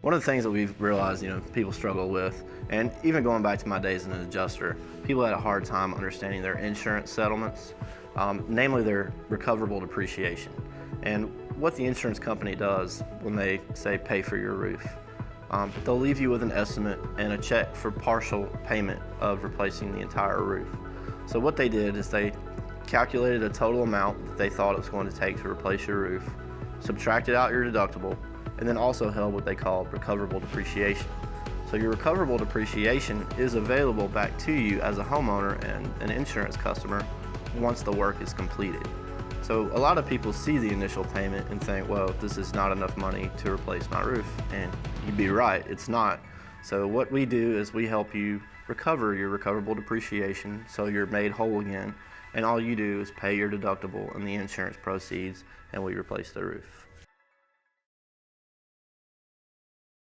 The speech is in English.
One of the things that we've realized, people struggle with, and even going back to my days as an adjuster, people had a hard time understanding their insurance settlements, namely their recoverable depreciation. And what the insurance company does when they say pay for your roof. They'll leave you with an estimate and a check for partial payment of replacing the entire roof. So what they did is they calculated a total amount that they thought it was going to take to replace your roof, subtracted out your deductible, and then also held what they call recoverable depreciation. So your recoverable depreciation is available back to you as a homeowner and an insurance customer once the work is completed. So a lot of people see the initial payment and think, well, this is not enough money to replace my roof. And you'd be right, it's not. So what we do is we help you recover your recoverable depreciation so you're made whole again. And all you do is pay your deductible and the insurance proceeds, and we replace the roof.